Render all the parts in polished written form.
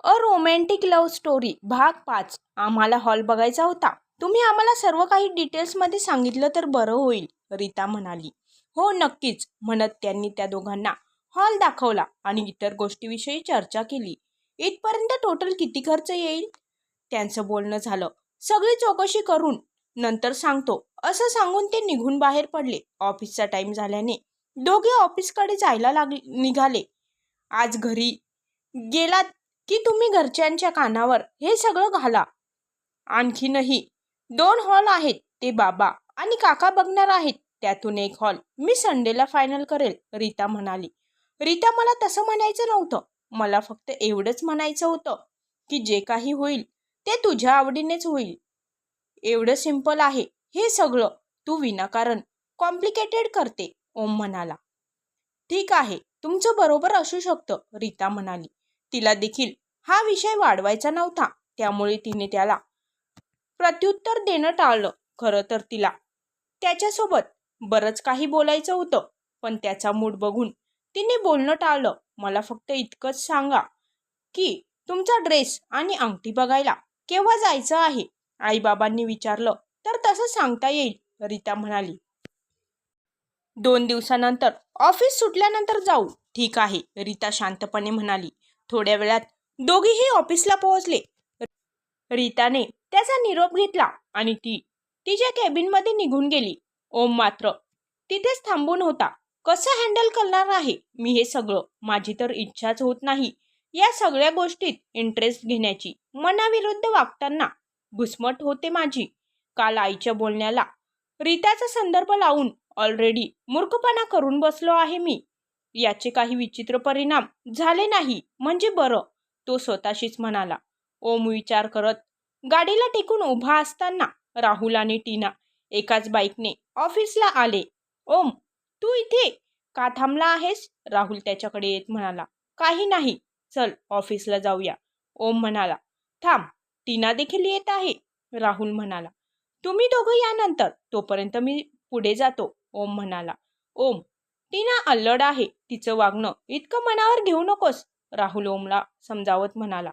अ romantic love story भाग 5 आम्हाला hall बघायचा होता. तुम्ही आम्हाला सर्व काही डिटेल्समध्ये सांगितलं तर बरं होईल, रीता म्हणाली. हो नक्कीच, म्हणत त्यांनी त्या दोघांना हॉल दाखवला आणि इतर गोष्टीविषयी चर्चा केली. इथपर्यंत टोटल किती खर्च येईल त्यांचं बोलणं झालं. सगळी चौकशी करून नंतर सांगतो, असं सांगून ते निघून बाहेर पडले. ऑफिसचा टाइम झाल्याने दोघे ऑफिसकडे जायला निघाले. आज घरी गेलात की तुम्ही घरच्यांच्या कानावर हे सगळं घाला. आणखीनही 2 हॉल आहेत, ते बाबा आणि काका बघणार आहेत. त्यातून एक हॉल मी संडेला फायनल करेल, रीता म्हणाली. रीता, मला तसं म्हणायचं नव्हतं. मला फक्त एवढंच म्हणायचं होतं की जे काही होईल ते तुझ्या आवडीनेच होईल. एवढं सिंपल आहे हे सगळं. तू विनाकारण कॉम्प्लिकेटेड करते, ओम म्हणाला. ठीक आहे, तुमचं बरोबर असू शकतं, रीता म्हणाली. तिला देखील हा विषय वाढवायचा नव्हता, त्यामुळे तिने त्याला प्रत्युत्तर देणं टाळलं. खरं तर तिला त्याच्यासोबत बरंच काही बोलायचं होतं, पण त्याचा मूड बघून तिने बोलणं टाळलं. मला फक्त इतकंच सांगा की तुमचा ड्रेस आणि अंगठी बघायला केव्हा जायचं आहे. आईबाबांनी विचारलं तर तसं सांगता येईल, रीता म्हणाली. 2 दिवसानंतर, ऑफिस सुटल्यानंतर जाऊ. ठीक आहे, रीता शांतपणे म्हणाली. थोड्या वेळात दोघेही ऑफिसला पोहोचले. रीताने त्याचा निरोप घेतला आणि ती तिच्या केबिनमध्ये निघून गेली. ओम मात्र तिथेच थांबून होता. कसं हँडल करणार आहे मी हे सगळं. माझी तर इच्छाच होत नाही या सगळ्या गोष्टीत इंटरेस्ट घेण्याची. मनाविरुद्ध वागताना घुसमट होते माझी. काल आईच्या बोलण्याला रीताचा संदर्भ लावून ऑलरेडी मूर्खपणा करून बसलो आहे मी. याचे काही विचित्र परिणाम झाले नाही म्हणजे बरं, तो स्वतःशीच म्हणाला. ओम विचार करत गाडीला टेकून उभा असताना राहुल आणि टीना एकाच बाईकने ऑफिसला आले. ओम, तू इथे का थांबला आहेस, राहुल त्याच्याकडे येत म्हणाला. काही नाही, चल ऑफिसला जाऊया, ओम म्हणाला. थांब, टीना देखील येत आहे, राहुल म्हणाला. तुम्ही दोघं यानंतर, तोपर्यंत मी पुढे जातो, ओम म्हणाला. ओम, टीना अल्लड आहे, तिचं वागणं इतकं मनावर घेऊ नकोस, राहुल ओमला समजावत म्हणाला.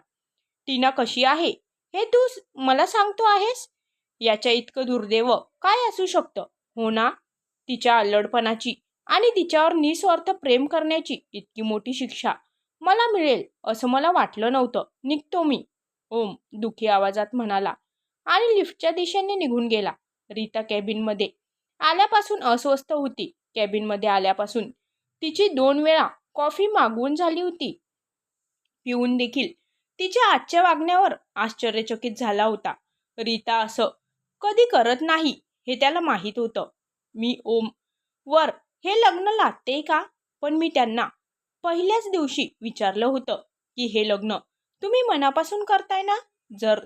टीना कशी आहे हे तू मला सांगतो आहेस? याच्या इतकं दुर्दैव काय असू शकतं, हो ना? तिच्या अल्लडपणाची आणि तिच्यावर निस्वार्थ प्रेम करण्याची इतकी मोठी शिक्षा मला मिळेल असं मला वाटलं नव्हतं. निघतो मी, ओम दुखी आवाजात म्हणाला आणि लिफ्टच्या दिशेने निघून गेला. रीता कॅबिनमध्ये आल्यापासून अस्वस्थ होती. कॅबिनमध्ये आल्यापासून तिची 2 वेळा कॉफी मागवून झाली होती. पिऊन देखील तिच्या आजच्या वागण्यावर आश्चर्यचकित झाला होता. रीता असं कधी करत नाही हे त्याला माहीत होतं. मी ओम वर हे लग्न लादते का? पण मी त्यांना पहिल्याच दिवशी विचारलं होतं की हे लग्न तुम्ही मनापासून करताय ना? जर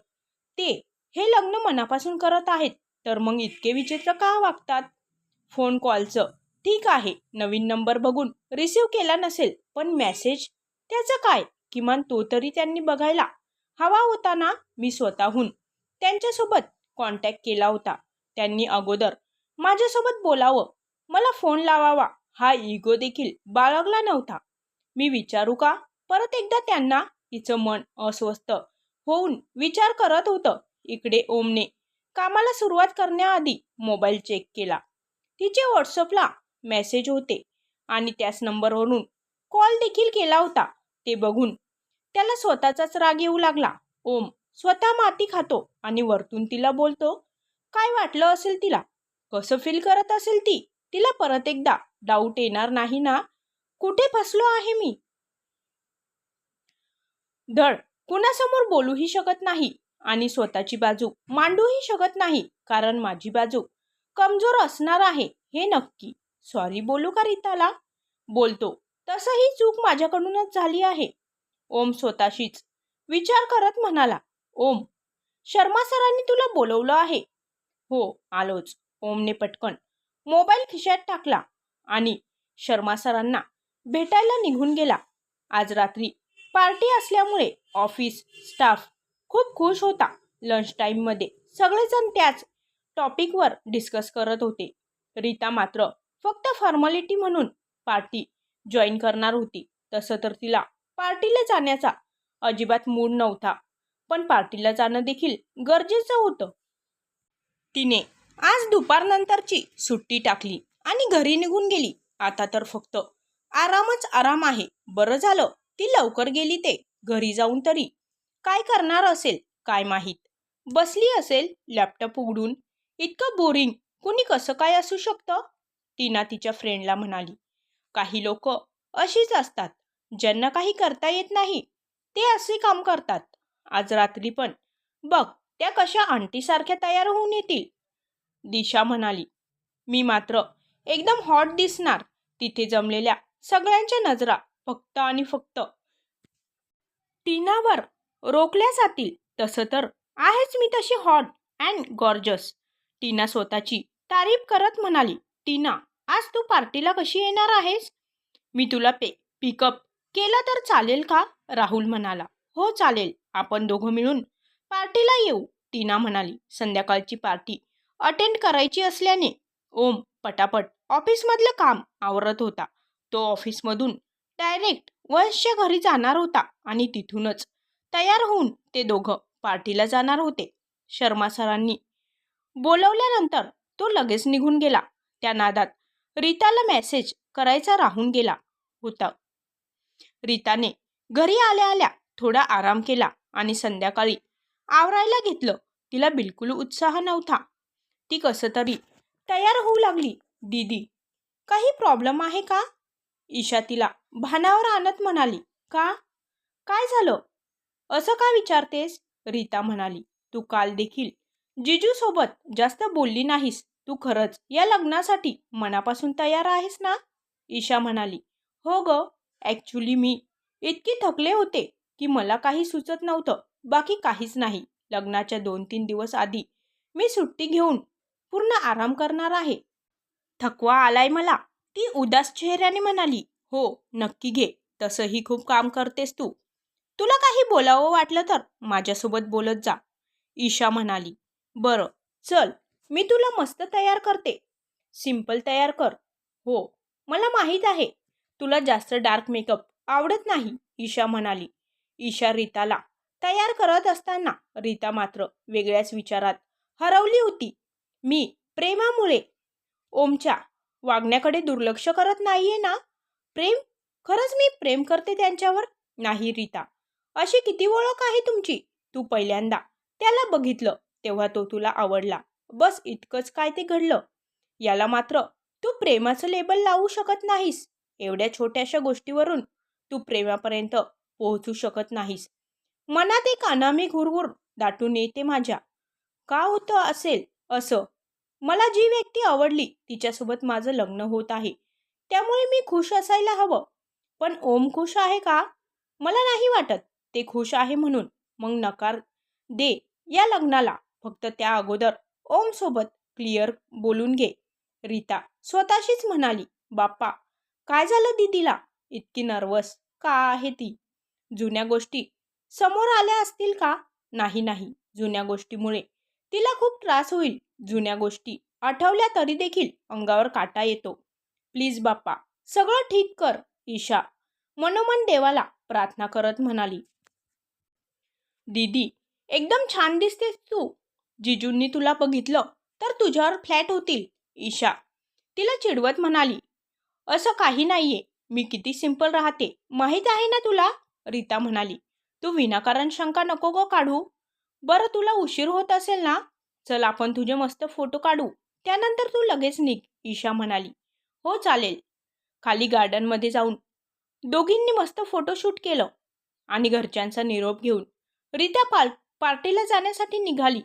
ते हे लग्न मनापासून करत आहेत तर मग इतके विचित्र का वागतात? फोन कॉलचं ठीक आहे, नवीन नंबर बघून रिसीव केला नसेल, पण मेसेज त्याचं काय? किमान तो तरी त्यांनी बघायला हवा होता ना? मी स्वतःहून त्यांच्यासोबत कॉन्टॅक्ट केला होता. त्यांनी अगोदर माझ्यासोबत बोलावं, मला फोन लावावा हा इगो देखील बाळगला नव्हता. मी विचारू का परत एकदा त्यांना? तिचं मन अस्वस्थ होऊन विचार करत होतं. इकडे ओमने कामाला सुरुवात करण्याआधी मोबाईल चेक केला. तिचे व्हॉट्सअपला मेसेज होते आणि त्याच नंबरवरून कॉल देखील केला होता. ते बघून त्याला स्वतःचाच राग येऊ लागला. ओम स्वतः माती खातो आणि वरतून तिला बोलतो. काय वाटलं असेल तिला? कसं फील करत असेल ती? तिला परत एकदा डाऊट येणार नाही ना? कुठे फसलो आहे मी? धड कुणासमोर बोलूही शकत नाही आणि स्वतःची बाजू मांडूही शकत नाही, कारण माझी बाजू कमजोर असणार आहे हे नक्की. सॉरी बोलू का रीताला? बोलतो. तसं ही चूक माझ्याकडूनच झाली आहे, ओम स्वतःशीच विचार करत म्हणाला. ओम, शर्मा सरांनी तुला बोलवलं आहे? हो, आलोच, ओमने पटकन मोबाईल खिशात टाकला आणि शर्मा सरांना भेटायला निघून गेला. आज रात्री पार्टी असल्यामुळे ऑफिस स्टाफ खूप खुश होता. लंच टाईममध्ये सगळेजण त्याच टॉपिकवर डिस्कस करत होते. रीता मात्र फक्त फॉर्मॅलिटी म्हणून पार्टी जॉईन करणार होती. तसं तर तिला पार्टीला जाण्याचा अजिबात मूड नव्हता, पण पार्टीला जाणं देखील गरजेचं होतं. तिने आज दुपारनंतरची सुट्टी टाकली आणि घरी निघून गेली. आता तर फक्त आरामच आराम आहे. बरं झालं ती लवकर गेली. ते घरी जाऊन तरी काय करणार असेल काय माहीत. बसली असेल लॅपटॉप उघडून. इतकं बोरिंग कुणी कसं काय असू शकतं? टीना तिच्या फ्रेंडला म्हणाली. काही लोक अशीच असतात, ज्यांना काही करता येत नाही ते असे काम करतात. आज रात्री पण बघ त्या कशा आंटीसारख्या तयार होऊन येतील. दिशा म्हणाली. मी मात्र एकदम हॉट दिसणार. तिथे जमलेल्या सगळ्यांच्या नजरा फक्त आणि फक्त टीनावर रोखल्या जातील. तसं तर आहेच मी तशी हॉट अँड गॉर्जस. टीना स्वतःची तारीफ करत म्हणाली. टीना, आज तू पार्टीला कशी येणार आहेस? मी तुला पिकअप केलं तर चालेल का? राहुल म्हणाला. हो चालेल, आपण दोघं मिळून पार्टीला येऊ, टीना म्हणाली. संध्याकाळची पार्टी अटेंड करायची असल्याने ओम पटापट ऑफिसमधलं काम आवरत होता. तो ऑफिसमधून डायरेक्ट वंशच्या घरी जाणार होता आणि तिथूनच तयार होऊन ते दोघं पार्टीला जाणार होते. शर्मा सरांनी बोलवल्यानंतर तो लगेच निघून गेला. त्या नादात रीताला मेसेज करायचा राहून गेला होता. रीताने घरी आल्या आल्या थोडा आराम केला आणि संध्याकाळी आवरायला घेतलं. तिला बिलकुल उत्साह नव्हता. ती कसं तरी तयार होऊ लागली. दीदी, काही प्रॉब्लेम आहे का? ईशा तिला भानावर आणत म्हणाली. का? काय झालं? असं का विचारतेस? रीता म्हणाली. तू काल देखील जिजू सोबत जास्त बोलली नाहीस. तू खरंच या लग्नासाठी मनापासून तयार आहेस ना? ईशा म्हणाली. हो ग, ॲक्च्युली मी इतकी थकले होते की मला काही सुचत नव्हतं. बाकी काहीच नाही. लग्नाच्या 2-3 दिवस आधी मी सुट्टी घेऊन पूर्ण आराम करणार आहे. थकवा आलाय मला, ती उदास चेहऱ्याने म्हणाली. हो नक्की घे. तसंही खूप काम करतेस तू. तुला काही बोलावं वाटलं तर माझ्यासोबत बोलत जा, ईशा म्हणाली. बरं चल, मी तुला मस्त तयार करते. सिंपल तयार कर. हो मला माहीत आहे तुला जास्त डार्क मेकअप आवडत नाही, ईशा म्हणाली. ईशा रीताला तयार करत असताना रीता मात्र वेगळ्याच विचारात हरवली होती. मी प्रेमामुळे ओमच्या वागण्याकडे दुर्लक्ष करत नाहीये ना? प्रेम? खरंच मी प्रेम करते त्यांच्यावर? नाही रीता, अशी किती ओळख आहे तुमची? तू पहिल्यांदा त्याला बघितलं तेव्हा तो तुला आवडला, बस इतकंच काय ते घडलं. याला मात्र तू प्रेमाचं लेबल लावू शकत नाहीस. एवढ्या छोट्याशा गोष्टीवरून तू प्रेमापर्यंत पोहोचू शकत नाहीस. मनात एक अनामी घुरघुर दाटून येते माझ्या. का होतं असेल असं? मला जी व्यक्ती आवडली तिच्यासोबत माझं लग्न होत आहे, त्यामुळे मी खुश असायला हवं. पण ओम खुश आहे का? मला नाही वाटत ते खुश आहे म्हणून. मग नकार दे या लग्नाला. फक्त त्या अगोदर ओम सोबत क्लिअर बोलून घे, रीता स्वतःशीच म्हणाली. बाप्पा, काय झालं दीदीला? इतकी नर्वस का आहे ती? जुन्या गोष्टी समोर आल्या असतील का? नाही, जुन्या गोष्टीमुळे तिला खूप त्रास होईल. जुन्या गोष्टी आठवल्या तरी देखील अंगावर काटा येतो. प्लीज बाप्पा, सगळं ठीक कर, ईशा मनोमन देवाला प्रार्थना करत म्हणाली. दीदी, एकदम छान दिसतेस तू. जिजूंनी तुला बघितलं तर तुझ्यावर फ्लॅट होतील, ईशा तिला चिडवत म्हणाली. असं काही नाहीये, मी किती सिंपल राहते माहीत आहे ना तुला, रीता म्हणाली. तू विनाकारण शंका नको गो काढू. बरं तुला उशीर होत असेल ना? चल आपण तुझे मस्त फोटो काढू, त्यानंतर तू लगेच निघ, ईशा म्हणाली. हो चालेल. खाली गार्डनमध्ये जाऊन दोघींनी मस्त फोटोशूट केलं आणि घरच्यांचा निरोप घेऊन रीता पार्टीला जाण्यासाठी निघाली.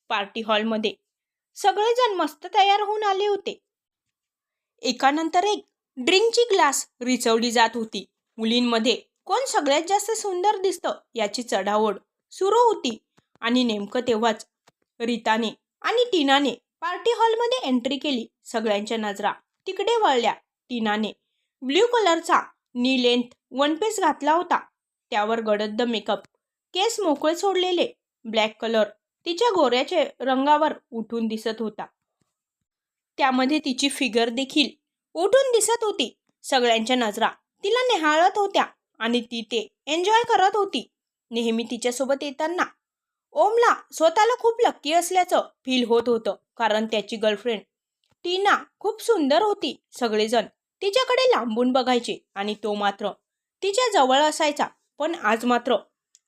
पार्टी हॉलमध्ये सगळेजण मस्त तयार होऊन आले होते. एकानंतर एक ड्रिंकची ग्लास रिचवली जात होती. मुलींमध्ये कोण सगळ्यात जास्त सुंदर दिसतं याची चढाओढ सुरू होती. आणि नेमकं तेव्हाच रीताने आणि टीनाने पार्टी हॉलमध्ये एंट्री केली. सगळ्यांच्या नजरा तिकडे वळल्या. टीनाने ब्ल्यू कलरचा नी लेंथ वन पीस घातला होता. त्यावर गडद मेकअप, केस मोकळे सोडलेले. ब्लॅक कलर तिच्या गोऱ्याच्या रंगावर उठून दिसत होता. त्यामध्ये तिची फिगर देखील उठून दिसत होती. सगळ्यांच्या नजरा तिला निहाळत होत्या आणि ती ते एन्जॉय करत होती. नेहमी तिच्यासोबत येताना. ओमला स्वतःला खूप लक्की असल्याचं फील होत होतं, कारण त्याची गर्लफ्रेंड टीना खूप सुंदर होती. सगळेजण तिच्याकडे लांबून बघायचे आणि तो मात्र तिच्या जवळ असायचा. पण आज मात्र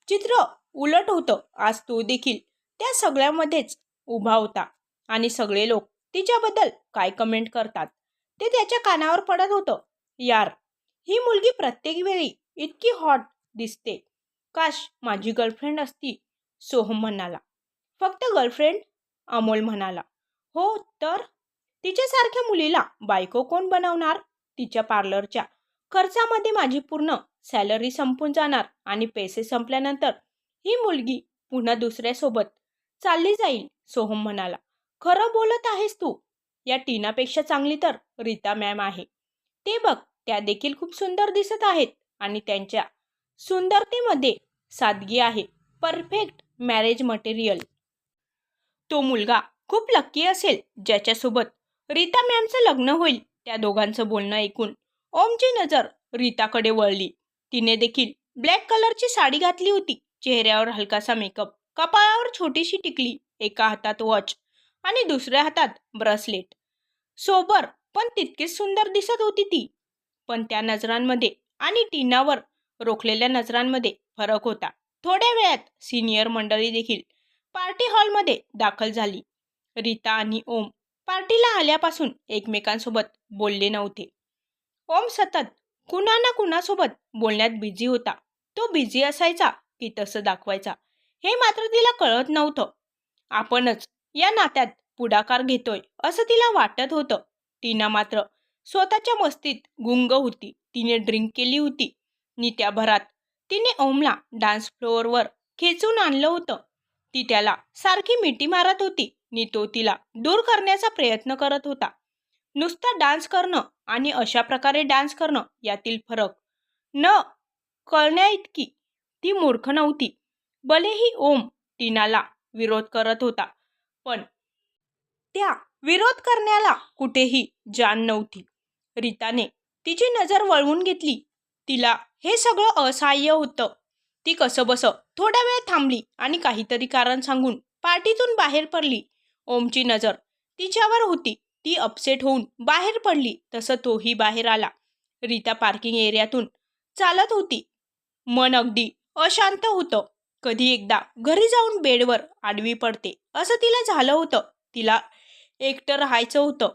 चित्र उलट होतं. आज तो देखील त्या सगळ्यामध्येच उभा होता आणि सगळे लोक तिच्याबद्दल काय कमेंट करतात ते त्याच्या कानावर पडत होतं. यार, ही मुलगी प्रत्येक वेळी इतकी हॉट दिसते. काश माझी गर्लफ्रेंड असती, सोहम म्हणाला. फक्त गर्लफ्रेंड? अमोल म्हणाला. हो तर तिच्यासारख्या मुलीला बायको कोण बनवणार? तिच्या पार्लरच्या खर्चामध्ये माझी पूर्ण सॅलरी संपून जाणार आणि पैसे संपल्यानंतर ही मुलगी पुन्हा दुसऱ्यासोबत चालली जाईल, सोहम म्हणाला. खरं बोलत आहेस तू. या टीनापेक्षा चांगली तर रीता मॅम आहे. ते बघ, त्या देखील खूप सुंदर दिसत आहेत आणि त्यांच्या सुंदरतेमध्ये सादगी आहे. Perfect marriage material. तो मुलगा खूप लक्की असेल ज्याच्यासोबत रीता मॅमचं लग्न होईल. त्या दोघांचं बोलणं ऐकून ओमची नजर रीताकडे वळली. तिने देखील ब्लॅक कलरची साडी घातली होती. चेहऱ्यावर हलकासा मेकअप, कपाळावर छोटीशी टिकली, एका हातात वॉच आणि दुसऱ्या हातात ब्रेसलेट. सोबर पण तितकीच सुंदर दिसत होती ती. पण त्या नजरांमध्ये आणि टीनावर रोखलेल्या नजरांमध्ये फरक होता. थोड्या वेळात सिनियर मंडळी देखील पार्टी हॉलमध्ये दाखल झाली. रीता आणि ओम पार्टीला आल्यापासून एकमेकांसोबत बोलले नव्हते. ओम सतत कुणा ना कुणासोबत बोलण्यात बिझी होता. तो बिझी असायचा की तसं दाखवायचा हे मात्र तिला कळत नव्हतं. आपणच या नात्यात पुढाकार घेतोय असं तिला वाटत होतं. टीना मात्र स्वतःच्या मस्तीत गुंग होती. तिने ड्रिंक केली होती आणि त्या भरात तिने ओमला डान्स फ्लोअरवर खेचून आणलं होतं. ती त्याला सारखी मिठी मारत होती आणि तो तिला दूर करण्याचा प्रयत्न करत होता. नुसता डान्स करणं आणि अशा प्रकारे डान्स करणं यातील फरक न कळण्याइतकी ती मूर्ख नव्हती. भलेही ओम टीनाला विरोध करत होता, पण त्या विरोध करण्याला कुठेही जाण नव्हती. रीताने तिची नजर वळवून घेतली. तिला हे सगळं असहाय्य होतं. ती कसंबसं थोडा वेळ थांबली आणि काहीतरी कारण सांगून पार्टीतून बाहेर पडली. ओमची नजर तिच्यावर होती. ती अपसेट होऊन बाहेर पडली तसं तोही बाहेर आला. रीता पार्किंग एरियातून चालत होती. मन अगदी अशांत होतं. कधी एकदा घरी जाऊन बेडवर आडवी पडते असं तिला झालं होतं. तिला एकटं राहायचं होतं.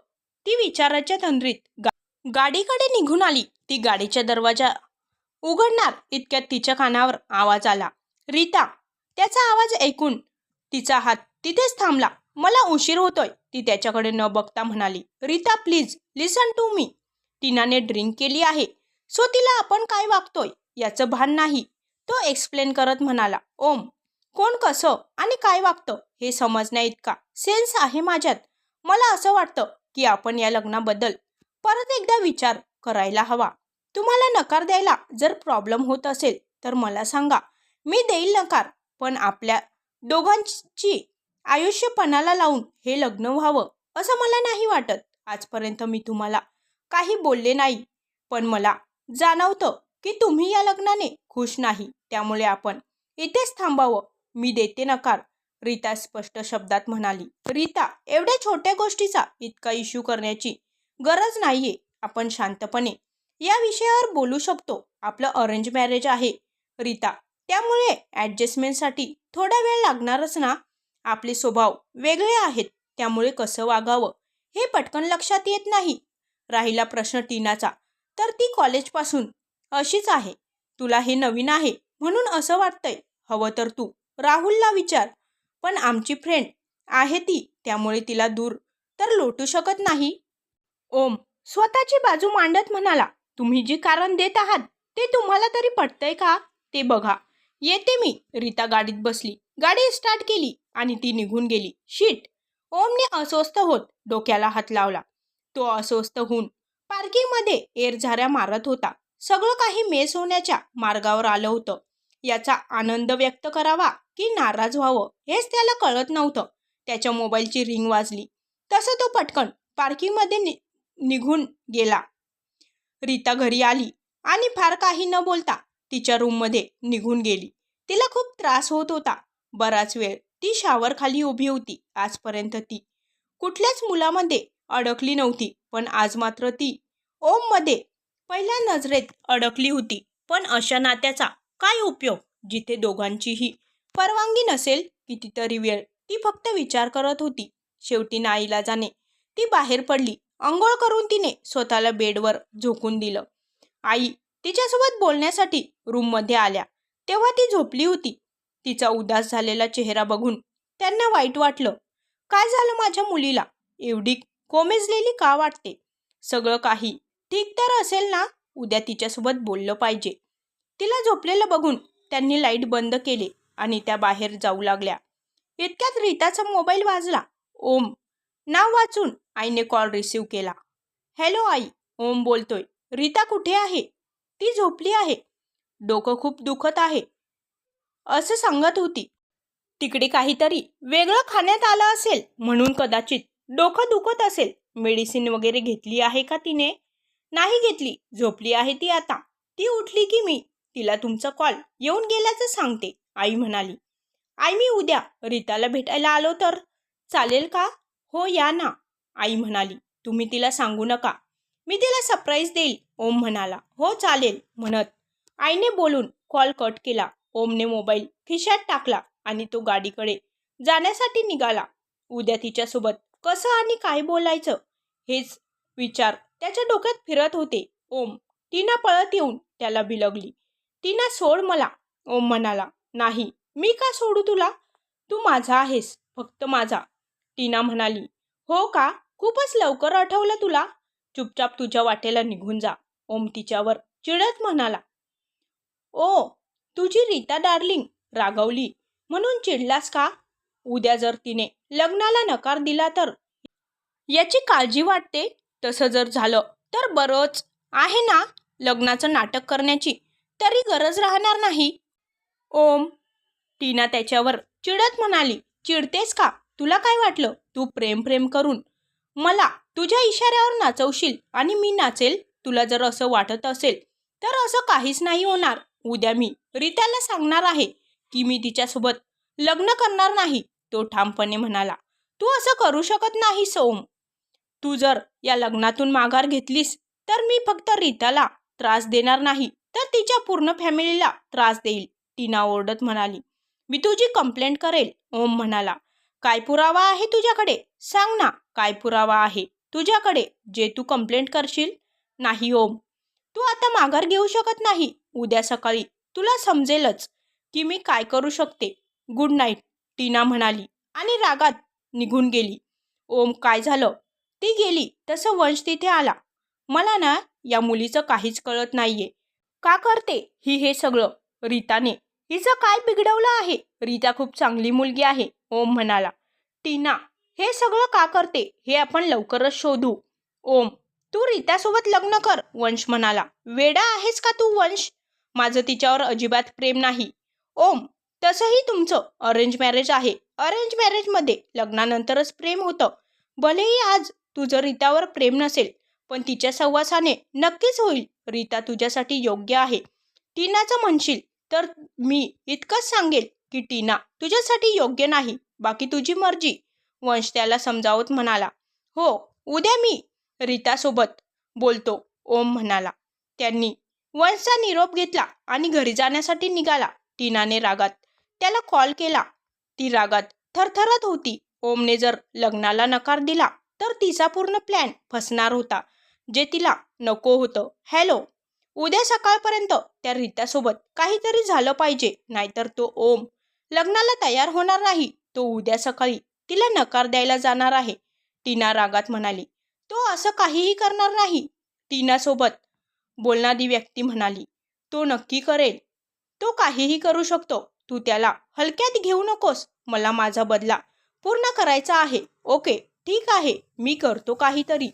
ती विचाराच्या तंद्रीत गाडीकडे निघून आली. ती गाडीचा दरवाजा उघडणार इतक्यात तिच्या कानावर आवाज आला. रीता. त्याचा आवाज ऐकून तिचा हात तिथेच थांबला. मला उशीर होतोय, ती त्याच्याकडे न बघता म्हणाली. Rita please listen to me. टीनाने ड्रिंक केली आहे, सो तिला आपण काय वागतोय याचं भान नाही, तो एक्सप्लेन करत म्हणाला. ओम, कोण कसं आणि काय वागतं हे समजण्या इतका सेन्स आहे माझ्यात. मला असं वाटतं की आपण या लग्नाबद्दल परत एकदा विचार करायला हवा. तुम्हाला नकार द्यायला जर प्रॉब्लेम होत असेल तर मला सांगा, मी देईल नकार. पण आपल्या दोघांची आयुष्य पणाला लावून हे लग्न व्हावं असं मला नाही वाटत. आजपर्यंत मी तुम्हाला काही बोलले नाही, पण मला जाणवतं की तुम्ही या लग्नाने खुश नाही. त्यामुळे आपण इथेच थांबावं. मी देते नकार, रीता स्पष्ट शब्दात म्हणाली. रीता, एवढ्या छोट्या गोष्टीचा इतका इश्यू करण्याची गरज नाहीये. आपण शांतपणे या विषयावर बोलू शकतो. आपलं अरेंज मॅरेज आहे रीता, त्यामुळे ॲडजस्टमेंटसाठी थोडा वेळ लागणारच ना. आपले स्वभाव वेगळे आहेत, त्यामुळे कसं वागावं हे पटकन लक्षात येत नाही. राहिला प्रश्न टीनाचा, तर ती कॉलेजपासून अशीच आहे. तुला हे नवीन आहे म्हणून असं वाटतंय. हवं तर तू राहुलला विचार. पण आमची फ्रेंड आहे ती, त्यामुळे तिला दूर तर लोटू शकत नाही. ओम स्वतःची बाजू मांडत म्हणाला. तुम्ही जी कारण देत आहात ते तुम्हाला तरी पटतंय का ते बघा. येते मी. रीता गाडीत बसली, गाडी स्टार्ट केली आणि ती निघून गेली. शीट. ओमने अस्वस्थ होत डोक्याला हात लावला. तो अस्वस्थ होऊन पार्किंगमध्ये एरझाऱ्या मारत होता. सगळं काही मेस होण्याच्या मार्गावर आलं होतं. याचा आनंद व्यक्त करावा की नाराज व्हावं हेच त्याला कळत नव्हतं. त्याच्या मोबाईलची रिंग वाजली तसं तो पटकन पार्किंगमध्ये निघून गेला. रीता घरी आली आणि फार काही न बोलता तिच्या रूममध्ये निघून गेली. तिला खूप त्रास होत होता. बराच वेळ ती शावरखाली उभी होती. आजपर्यंत ती कुठल्याच मुलामध्ये अडकली नव्हती, पण आज मात्र ती ओममध्ये पहिल्या नजरेत अडकली होती. पण अशा नात्याचा काय उपयोग जिथे दोघांचीही परवानगी नसेल? कितीतरी वेळ ती फक्त विचार करत होती. शेवटी नाईलाजाने ती बाहेर पडली. अंघोळ करून तिने स्वतःला बेडवर झोकून दिलं. आई तिच्यासोबत बोलण्यासाठी रूममध्ये आल्या तेव्हा ती झोपली होती. तिचा उदास झालेला चेहरा बघून त्यांना वाईट वाटलं. काय झालं माझ्या मुलीला? एवढी कोमेजलेली का वाटते? सगळं काही ठीक तर असेल ना? उद्या तिच्यासोबत बोललं पाहिजे. तिला झोपलेलं बघून त्यांनी लाईट बंद केले आणि त्या बाहेर जाऊ लागल्या. इतक्यात रीताचा मोबाईल वाजला. ओम नाव वाचून आईने कॉल रिसीव्ह केला. हॅलो आई, ओम बोलतोय. रीता कुठे आहे? ती झोपली आहे. डोकं खूप दुखत आहे असं सांगत होती. तिकडे काहीतरी वेगळं खाण्यात आलं असेल म्हणून कदाचित डोकं दुखत असेल. मेडिसिन वगैरे घेतली आहे का तिने? नाही घेतली, झोपली आहे ती आता. ती उठली की मी तिला तुमचा कॉल येऊन गेल्याचं सांगते, आई म्हणाली. आई मी उद्या रीताला भेटायला आलो तर चालेल का? हो या ना, आई म्हणाली. तुम्ही तिला सांगू नका, मी तिला सरप्राईज देईल, ओम म्हणाला. हो चालेल म्हणत आईने बोलून कॉल कट केला. ओमने मोबाईल खिशात टाकला आणि तो गाडीकडे जाण्यासाठी निघाला. उद्या तिच्यासोबत कसं आणि काय बोलायचं हेच विचार त्याच्या डोक्यात फिरत होते. ओम टीना पळत येऊन त्याला बिलगली. टीना सोड मला, ओम म्हणाला. नाही, मी का सोडू तुला? तू माझा आहेस, फक्त माझा, टीना म्हणाली. हो का? खूपच लवकर आठवलं तुला. चुपचाप तुझ्या वाटेला निघून जा, ओम तिच्यावर चिडत म्हणाला. ओ तुझी रीता डार्लिंग रागवली म्हणून चिडलास का? उद्या जर तिने लग्नाला नकार दिला तर याची काळजी वाटते. तसं जर झालं तर बरंच आहे ना. लग्नाचं नाटक करण्याची तरी गरज राहणार नाही. ओम, टीना त्याच्यावर चिडत म्हणाली. चिडतेस का? तुला काय वाटलं तू प्रेम करून मला तुझ्या इशाऱ्यावर नाचवशील आणि मी नाचेल? तुला जर असं वाटत असेल तर असं काहीच नाही होणार. उद्या मी रीताला सांगणार आहे की मी तिच्यासोबत लग्न करणार नाही, तो ठामपणे म्हणाला. तू असं करू शकत नाहीस ओम. तू जर या लग्नातून माघार घेतलीस तर मी फक्त रीताला त्रास देणार नाही तर तिच्या पूर्ण फॅमिलीला त्रास देईल, टीना ओरडत म्हणाली. मी तुझी कंप्लेंट करेल, ओम म्हणाला. काय पुरावा आहे तुझ्याकडे? सांग ना, काय पुरावा आहे तुझ्याकडे जे तू कंप्लेंट करशील? नाही ओम, तू आता माघार घेऊ शकत नाही. उद्या सकाळी तुला समजेलच की मी काय करू शकते. गुड नाईट, टीना म्हणाली आणि रागात निघून गेली. ओम काय झालं? ती गेली तसं वंश तिथे आला. मला ना या मुलीचं काहीच कळत नाहीये. का करते ही हे सगळं? रीताने हिचं काय बिघडवलं आहे? रीता खूप चांगली मुलगी आहे, ओम म्हणाला. टीना हे सगळं का करते हे आपण लवकरच शोधू. ओम तू रीतासोबत लग्न कर, वंश म्हणाला. वेडा आहेस का तू वंश? माझं तिच्यावर अजिबात प्रेम नाही. ओम तसंही तुमचं अरेंज मॅरेज आहे. अरेंज मॅरेजमध्ये लग्नानंतरच प्रेम होतं. भलेही आज तुझं रीतावर प्रेम नसेल पण तिच्या सहवासाने नक्कीच होईल. रीता तुझ्यासाठी योग्य आहे. टीनाचं म्हणशील तर मी इतकंच सांगेल की टीना तुझ्यासाठी योग्य नाही. बाकी तुझी मर्जी, वंश त्याला समजावत म्हणाला. हो उद्या मी रीतासोबत बोलतो, ओम म्हणाला. त्यांनी वंशचा निरोप घेतला आणि घरी जाण्यासाठी निघाला. टीनाने रागात त्याला कॉल केला. ती रागात थरथरत होती. ओमने जर लग्नाला नकार दिला तर तिचा पूर्ण प्लॅन फसणार होता, जे तिला नको होतं. हॅलो, उद्या सकाळपर्यंत त्या रीतासोबत काहीतरी झालं पाहिजे, नाहीतर तो ओम लग्नाला तयार होणार नाही. तो उद्या सकाळी तिला नकार द्यायला जाणार आहे, टीना रागात म्हणाली. तो असं काहीही करणार नाही, टीनासोबत बोलणारी व्यक्ती म्हणाली. तो नक्की करेल. तो काहीही करू शकतो. तू त्याला हलक्यात घेऊ नकोस. मला माझा बदला पूर्ण करायचा आहे. ओके ठीक आहे, मी करतो काहीतरी.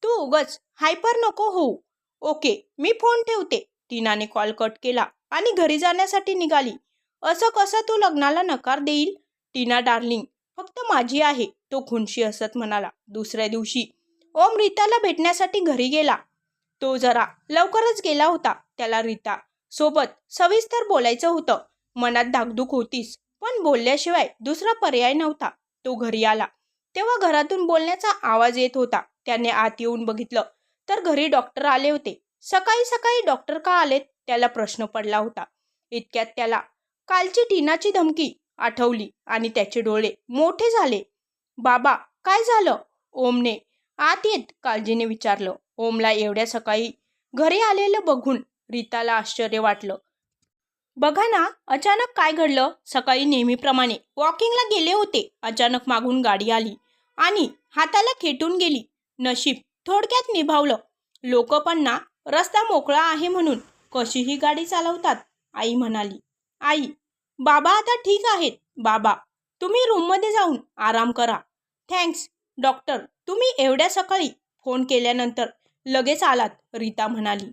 तू उगाच हायपर नको होऊ. ओके मी फोन ठेवते. टीनाने कॉल कट केला आणि घरी जाण्यासाठी निघाली. असं कसं तू लग्नाला नकार देईल? टीना डार्लिंग फक्त माझी आहे, तो खुनशी हसत म्हणाला. दुसऱ्या दिवशी ओम रीताला भेटण्यासाठी घरी गेला. तो जरा लवकरच गेला होता. त्याला रीता सोबत सविस्तर बोलायचं होतं. मनात धाकधूक होतीच, पण बोलल्याशिवाय दुसरा पर्याय नव्हता. तो घरी आला तेव्हा घरातून बोलण्याचा आवाज येत होता. त्याने आत येऊन बघितलं तर घरी डॉक्टर आले होते. सकाळी सकाळी डॉक्टर का आलेत त्याला प्रश्न पडला होता. इतक्यात त्याला कालची टीनाची धमकी आठवली आणि त्याचे डोळे मोठे झाले. बाबा काय झालं? ओमने आत येत काळजीने विचारलं. ओमला एवढ्या सकाळी घरी आलेलं बघून रीताला आश्चर्य वाटलं. बघा ना, अचानक काय घडलं? सकाळी नेहमीप्रमाणे वॉकिंगला गेले होते. अचानक मागून गाडी आली आणि हाताला खेटून गेली. नशीब थोडक्यात निभावलं. लोक पण ना रस्ता मोकळा आहे म्हणून कशीही गाडी चालवतात, आई म्हणाली. आई, बाबा आता ठीक आहेत. बाबा, तुम्ही रूममध्ये जाऊन आराम करा. थँक्स डॉक्टर, तुम्ही एवढ्या सकाळी फोन केल्यानंतर लगेच आलात, रीता म्हणाली.